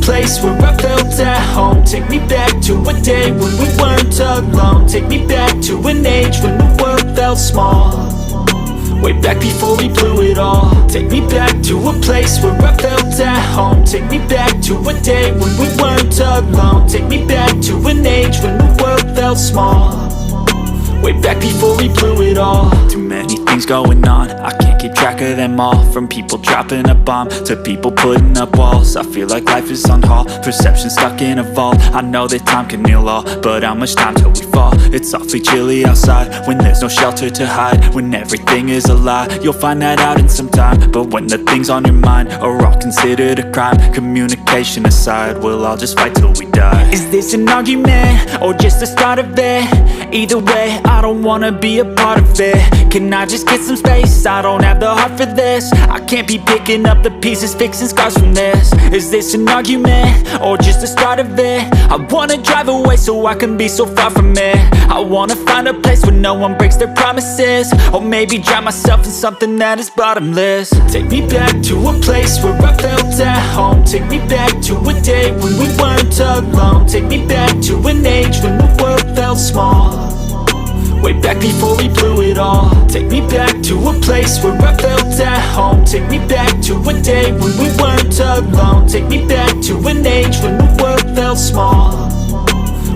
place where I felt at home. Take me back to a day when we weren't alone. Take me back to an age when the world felt small. Way back before we blew it all. Take me back to a place where I felt at home. Take me back to a day when we weren't alone. Take me back to an age when the world felt small. Way back before we blew it all. Too many things going on, I can't keep track of them all. From people dropping a bomb to people putting up walls. I feel like life is on hold, perception stuck in a vault. I know that time can heal all, but how much time till we fall? It's awfully chilly outside when there's no shelter to hide. When everything is a lie, you'll find that out in some time. But when the things on your mind are all considered a crime, communication aside, we'll all just fight till we die. Is this an argument or just the start of it? Either way, I don't wanna be a part of it. Can I just get some space? I don't have the heart for this. I can't be picking up the pieces, fixing scars from this. Is this an argument or just the start of it? I wanna drive away so I can be so far from it. I wanna find a place where no one breaks their promises. Or maybe drown myself in something that is bottomless. Take me back to a place where I felt at home. Take me back to a day when we weren't alone. Take me back to an age when the world felt small. Way back before we blew it all. Take me back to a place where I felt at home. Take me back to a day when we weren't alone. Take me back to an age when the world felt small.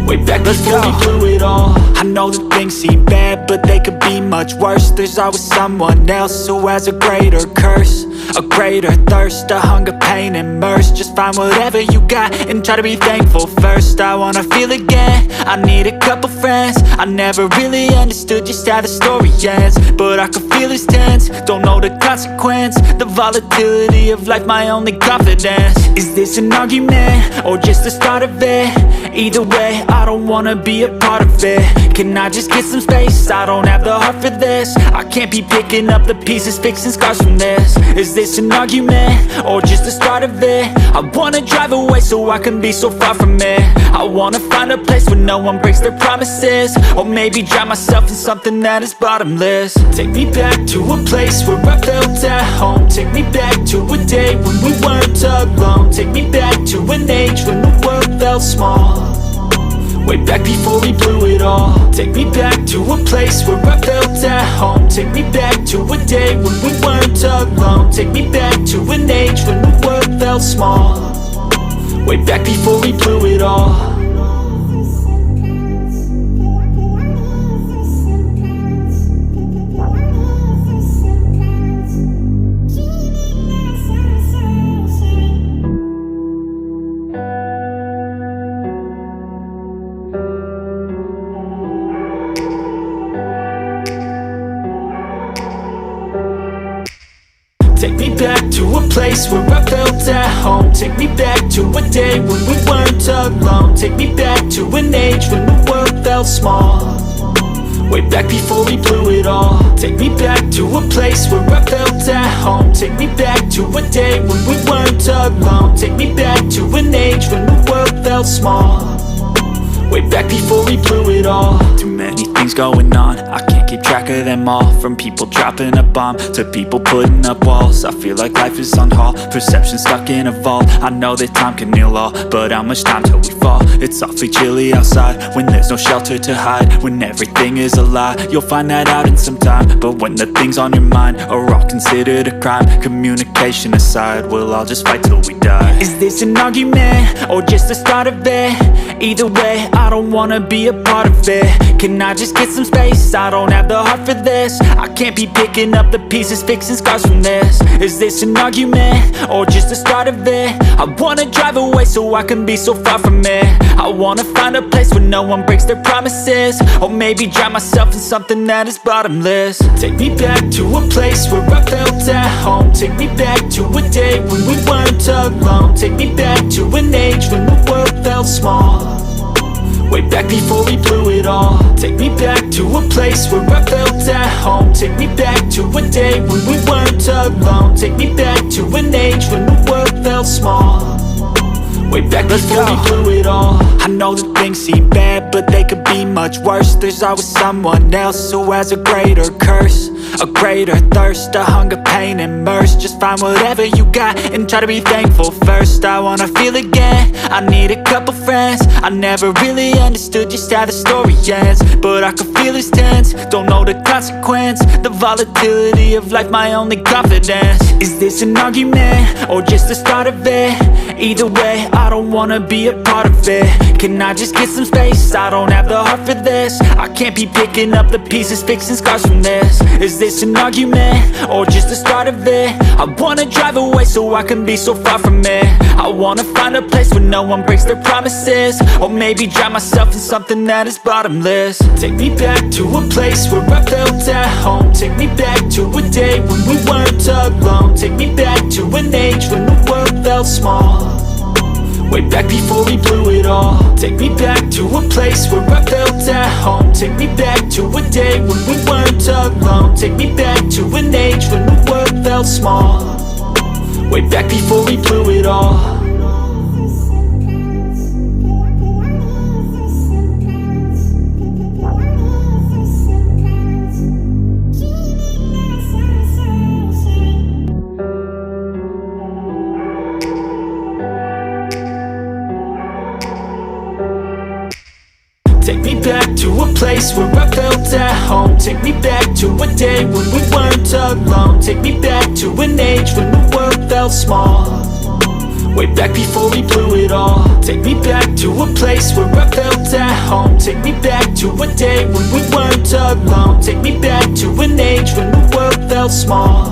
Way back before we blew it all. I know that things seem bad, but they could be much worse. There's always someone else who has a greater curse, a greater thirst, a hunger, pain, and mercy. Just find whatever you got and try to be thankful first. I wanna feel again, I need a couple friends. I never really understood just how the story ends, but I can feel it's tense, don't know the consequence. The volatility of life, my only confidence. Is this an argument or just the start of it? Either way, I don't wanna be a part of it. Can I just get some space? I don't have the heart for this. I can't be picking up the pieces, fixing scars from this. Is this an argument or just the start of it? I wanna drive away so I can be so far from it. I wanna find a place where no one breaks their promises. Or maybe drown myself in something that is bottomless. Take me back to a place where I felt at home. Take me back to a day when we weren't alone. Take me back to an age when the world felt small. Way back before we blew it all. Take me back to a place where I felt at home. Take me back to a day when we weren't alone. Take me back to an age when the world felt small. Way back before we blew it all. Take me back to a place where I felt at home. Take me back to a day when we weren't alone. Take me back to an age when the world felt small. Way back before we blew it all. Take me back to a place where I felt at home. Take me back to a day when we weren't alone. Take me back to an age when the world felt small. Way back before we blew it all. Too many things going on, I can't keep track of them all. From people dropping a bomb to people putting up walls. I feel like life is on hold, perception stuck in a vault. I know that time can heal all, but how much time till we fall? It's awfully chilly outside when there's no shelter to hide. When everything is a lie, you'll find that out in some time. But when the things on your mind are all considered a crime, communication aside, we'll all just fight till we die. Is this an argument or just the start of it? Either way, I don't wanna be a part of it. Can I just get some space? I don't have the heart for this. I can't be picking up the pieces, fixing scars from this. Is this an argument or just the start of it? I wanna drive away so I can be so far from it. I wanna find a place where no one breaks their promises. Or maybe drown myself in something that is bottomless. Take me back to a place where I felt at home. Take me back to a day when we weren't alone. Take me back to an age when the world felt small. Way back before we blew it all. Take me back to a place where I felt at home. Take me back to a day when we weren't alone. Take me back to an age when the world felt small. Way back before we blew it all. I know that things seem bad, but they could be much worse. There's always someone else who has a greater curse, a greater thirst, a hunger, pain, and mercy. Just find whatever you got and try to be thankful first. I wanna feel again, I need a couple friends. I never really understood just how the story ends, but I can feel it's tense, don't know the consequence. The volatility of life, my only confidence. Is this an argument, or just the start of it? Either way, I don't wanna be a part of it. Can I just get some space? I don't have the heart for this. I can't be picking up the pieces, fixing scars from this. Is this an argument, or just the start of it? I wanna drive away so I can be so far from it. I wanna find a place where no one breaks their promises, or maybe drown myself in something that is bottomless. Take me back to a place where I felt at home. Take me back to a day when we weren't alone. Take me back to an age when the world felt small, way back before we blew it all. Take me back to a place where I felt at home. Take me back to a day when we weren't alone. Take me back to an age when the world felt small, way back before we blew it all. Take me back to a place where I felt at home. Take me back to a day when we weren't alone. Take me back to an age when the world felt small, way back before we blew it all. Take me back to a place where I felt at home. Take me back to a day when we weren't alone. Take me back to an age when the world felt small,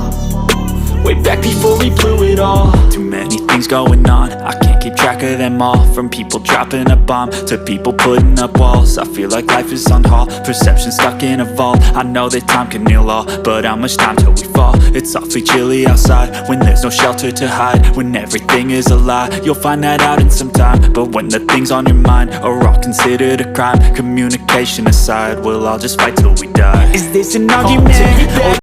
way back before we blew it all. Too many things going on, I can't keep track of them all. From people dropping a bomb to people putting up walls. I feel like life is on hold, perception stuck in a vault. I know that time can heal all, but how much time till we fall? It's awfully chilly outside when there's no shelter to hide. When everything is a lie, you'll find that out in some time. But when the things on your mind are all considered a crime, communication aside, we'll all just fight till we die. Is this an argument?